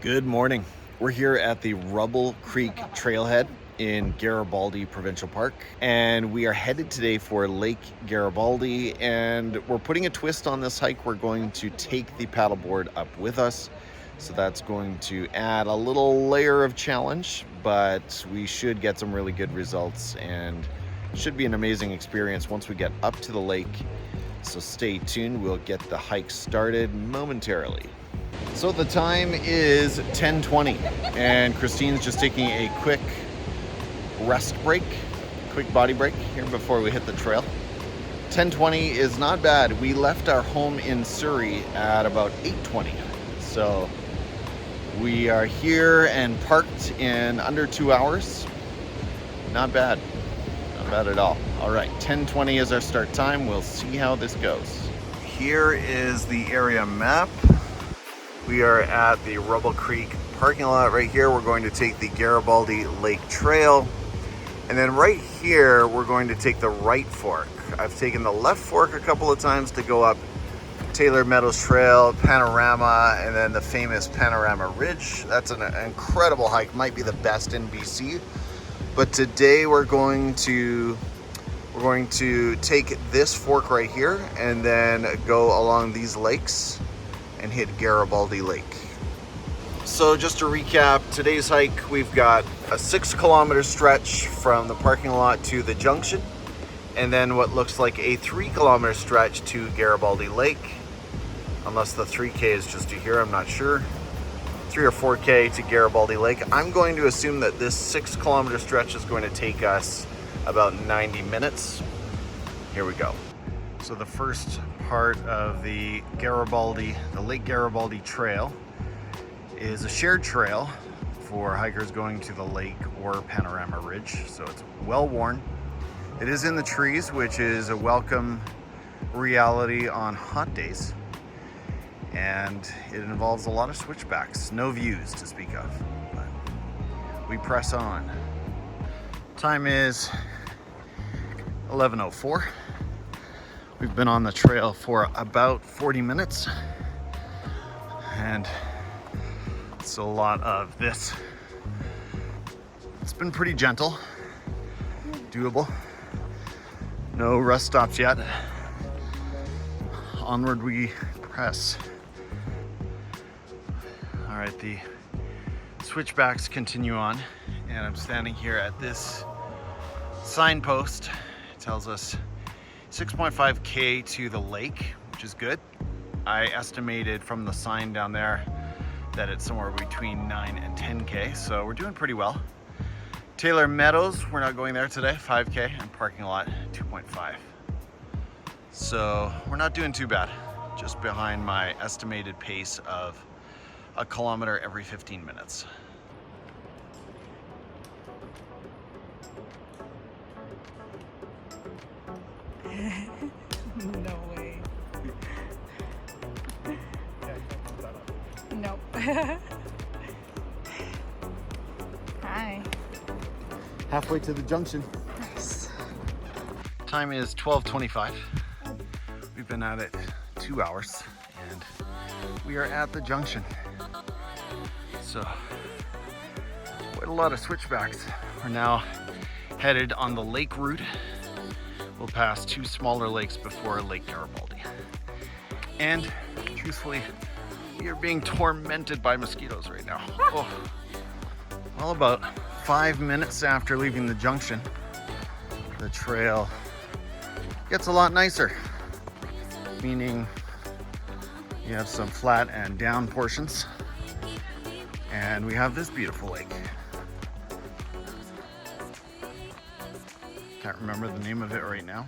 Good morning. We're here at the Rubble Creek trailhead in Garibaldi Provincial Park, and we are headed today for Lake Garibaldi, and we're putting a twist on this hike. We're going to take the paddleboard up with us, so that's going to add a little layer of challenge, but we should get some really good results and should be an amazing experience once we get up to the lake. So stay tuned. We'll get the hike started momentarily. So the time is 10:20 and Christine's just taking a quick rest break, quick body break here before we hit the trail. 10:20 is not bad. We left our home in Surrey at about 8:20. So we are here and parked in under 2 hours. Not bad. Not bad at all. All right, 10:20 is our start time. We'll see how this goes. Here is the area map. We are at the Rubble Creek parking lot right here. We're going to take the Garibaldi Lake Trail. And then right here, we're going to take the right fork. I've taken the left fork a couple of times to go up Taylor Meadows Trail, Panorama, and then the famous Panorama Ridge. That's an incredible hike, might be the best in BC. But today we're going to take this fork right here and then go along these lakes and hit Garibaldi Lake. So just to recap today's hike, we've got a 6-kilometer stretch from the parking lot to the junction, and then what looks like a 3-kilometer stretch to Garibaldi Lake, unless the 3K is just to here, I'm not sure. 3 or 4K to Garibaldi Lake. I'm going to assume that this 6-kilometer stretch is going to take us about 90 minutes. Here we go. So the first part of the Lake Garibaldi Trail is a shared trail for hikers going to the lake or Panorama Ridge. So it's well worn. It is in the trees, which is a welcome reality on hot days. And it involves a lot of switchbacks, no views to speak of, but we press on. Time is 11:04. We've been on the trail for about 40 minutes, and it's a lot of this. It's been pretty gentle, doable. No rest stops yet. Onward we press. All right, the switchbacks continue on, and I'm standing here at this signpost. It tells us 6.5K to the lake, which is good. I estimated from the sign down there that it's somewhere between 9 and 10K, so we're doing pretty well. Taylor Meadows, we're not going there today, 5K, and parking lot 2.5. So we're not doing too bad, just behind my estimated pace of a kilometer every 15 minutes. No way. Nope. Hi. Halfway to the junction. Nice. Time is 12:25. We've been at it 2 hours, and we are at the junction. So, quite a lot of switchbacks. We're now headed on the lake route. We'll pass 2 smaller lakes before Lake Garibaldi. And truthfully, we are being tormented by mosquitoes right now. Oh. Well, about 5 minutes after leaving the junction, the trail gets a lot nicer, meaning you have some flat and down portions, and we have this beautiful lake. Can't remember the name of it right now.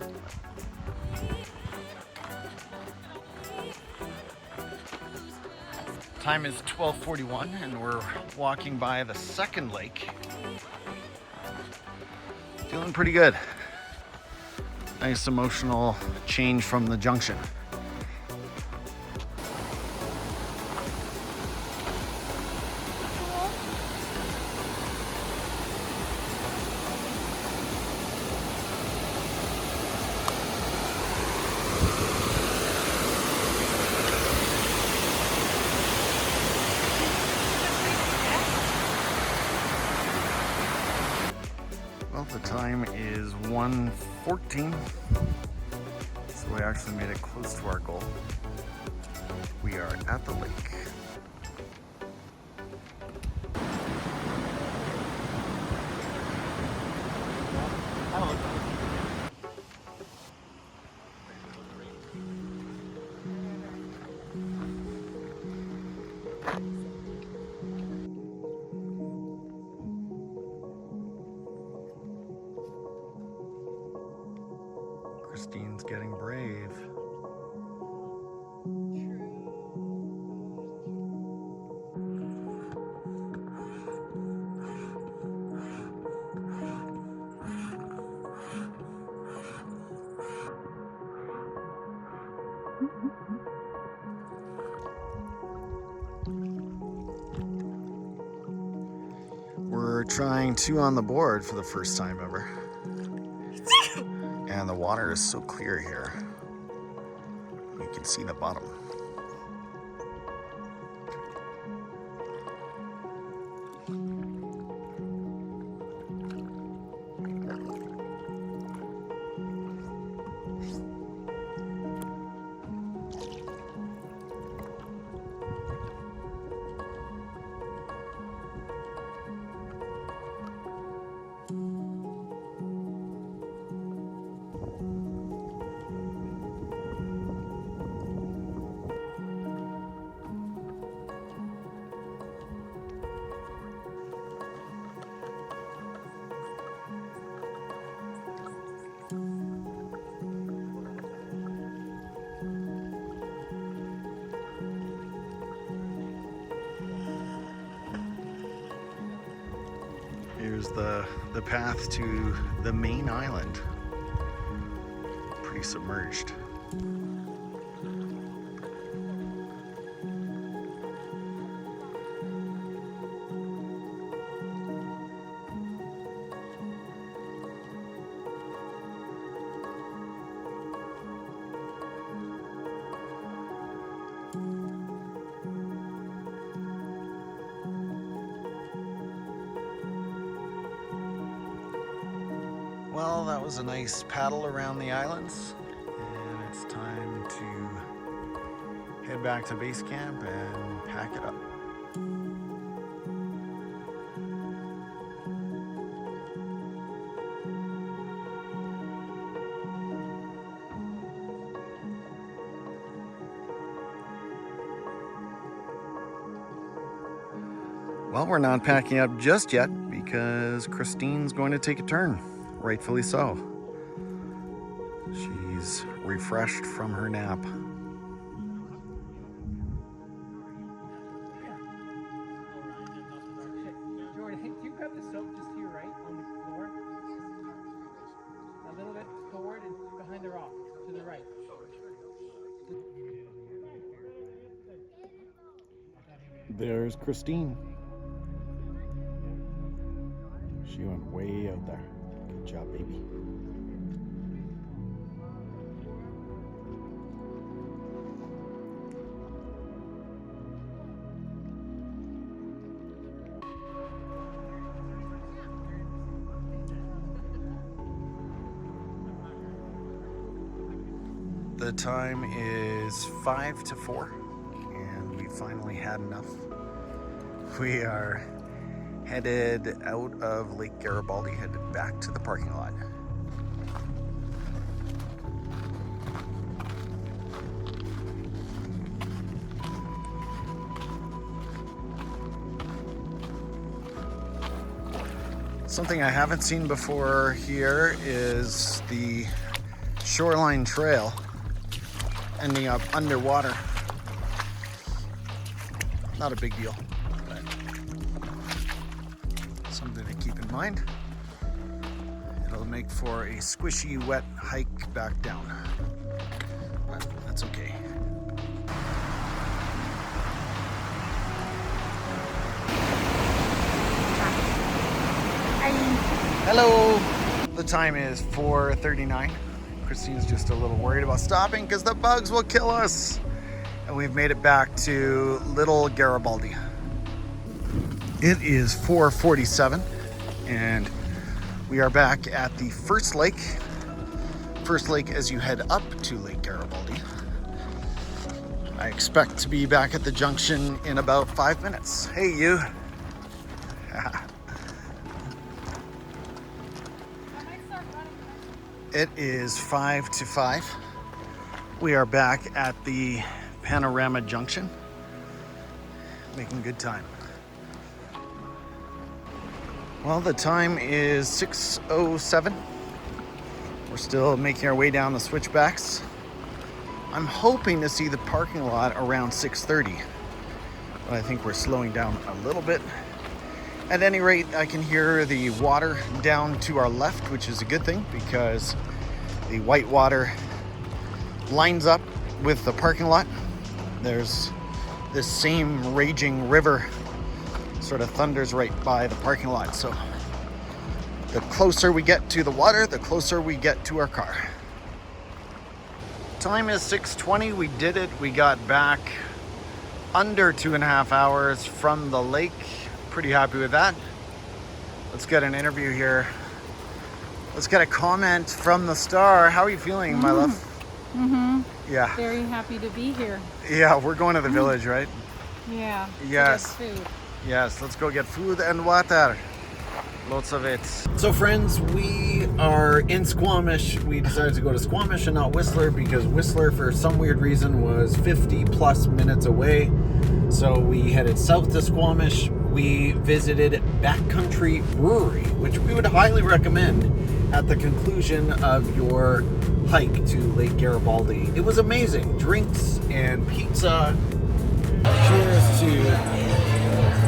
Time is 12:41 and we're walking by the second lake. Feeling pretty good. Nice emotional change from the junction. Well, the time is 1:14, so we actually made it close to our goal. We are at the lake. Christine's getting brave. We're trying 2 on the board for the first time ever. And the water is so clear here. You can see the bottom. Here's the path to the main island. Pretty submerged. Well, that was a nice paddle around the islands, and it's time to head back to base camp and pack it up. Well, we're not packing up just yet because Christine's going to take a turn. Rightfully so. She's refreshed from her nap. Jordan, hey, can you grab the soap just to your right on the floor? A little bit forward and behind the rock, to the right. There's Christine. She went way out there. Good job, baby. The time is 5 to 4, and we finally had enough. We are headed out of Lake Garibaldi, headed back to the parking lot. Something I haven't seen before here is the shoreline trail ending up underwater. Not a big deal, but something to keep in mind. It'll make for a squishy, wet hike back down, but that's okay. Hello! The time is 4:39. Christine's just a little worried about stopping because the bugs will kill us. And we've made it back to Little Garibaldi. It is 4:47 and We are back at the first lake as you head up to Lake Garibaldi. I expect to be back at the junction in about 5 minutes. Hey, you. It is 5 to 5. We are back at the Panorama Junction, making good time. Well, the time is 6:07. We're still making our way down the switchbacks. I'm hoping to see the parking lot around 6:30, but I think we're slowing down a little bit. At any rate, I can hear the water down to our left, which is a good thing because the white water lines up with the parking lot. There's this same raging river sort of thunders right by the parking lot. So the closer we get to the water, the closer we get to our car. Time is 6:20. We did it. We got back under 2.5 hours from the lake. Pretty happy with that. Let's get an interview here. Let's get a comment from the star. How are you feeling, my love? Yeah. Very happy to be here. Yeah, we're going to the village, right? Yeah. Yes. To get food. Yes, let's go get food and water. Lots of it. So friends, we are in Squamish. We decided to go to Squamish and not Whistler because Whistler, for some weird reason, was 50 plus minutes away. So we headed south to Squamish. We visited Backcountry Brewery, which we would highly recommend at the conclusion of your hike to Lake Garibaldi. It was amazing. Drinks and pizza. Cheers to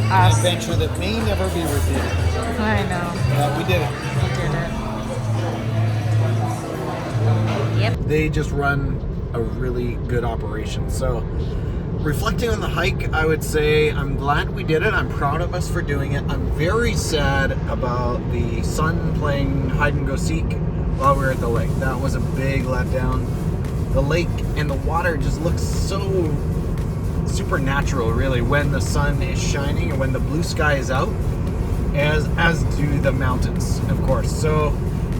an adventure that may never be repeated. I know. Yeah, we did it. We did it. Yep. They just run a really good operation. So, reflecting on the hike, I would say I'm glad we did it. I'm proud of us for doing it. I'm very sad about the sun playing hide and go seek while we were at the lake. That was a big letdown. The lake and the water just looks so supernatural, really, when the sun is shining and when the blue sky is out, as do the mountains, of course. So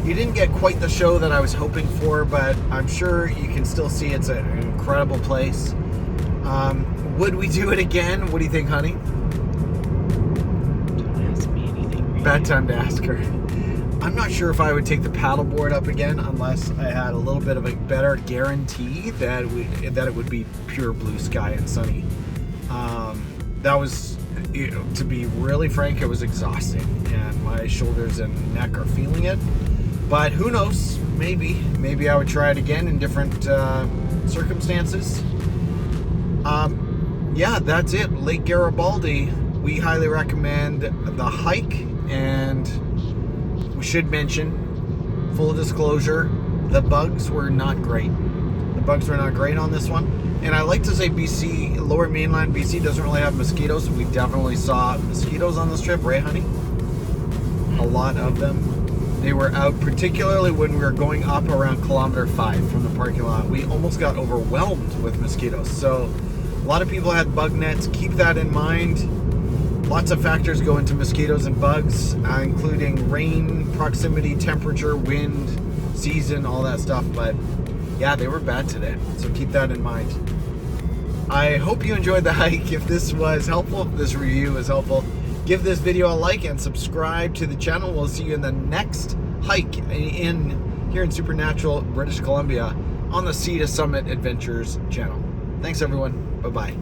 you didn't get quite the show that I was hoping for, but I'm sure you can still see it's an incredible place. Would we do it again? What do you think, honey? Don't ask me anything. Bad time to ask her. I'm not sure if I would take the paddleboard up again unless I had a little bit of a better guarantee that it would be pure blue sky and sunny. That was, to be really frank, it was exhausting, and my shoulders and neck are feeling it. But who knows? Maybe I would try it again in different circumstances. Yeah, that's it. Lake Garibaldi. We highly recommend the hike, and we should mention, full disclosure, the bugs were not great. The bugs were not great on this one. And I like to say BC, lower mainland BC doesn't really have mosquitoes. We definitely saw mosquitoes on this trip, right, honey? A lot of them. They were out, particularly when we were going up around kilometer 5 from the parking lot. We almost got overwhelmed with mosquitoes. So a lot of people had bug nets. Keep that in mind. Lots of factors go into mosquitoes and bugs, including rain, proximity, temperature, wind, season, all that stuff. But yeah, they were bad today, so keep that in mind. I hope you enjoyed the hike. If this was helpful, if this review was helpful, give this video a like and subscribe to the channel. We'll see you in the next hike here in Supernatural, British Columbia, on the Sea to Summit Adventures channel. Thanks, everyone. Bye-bye.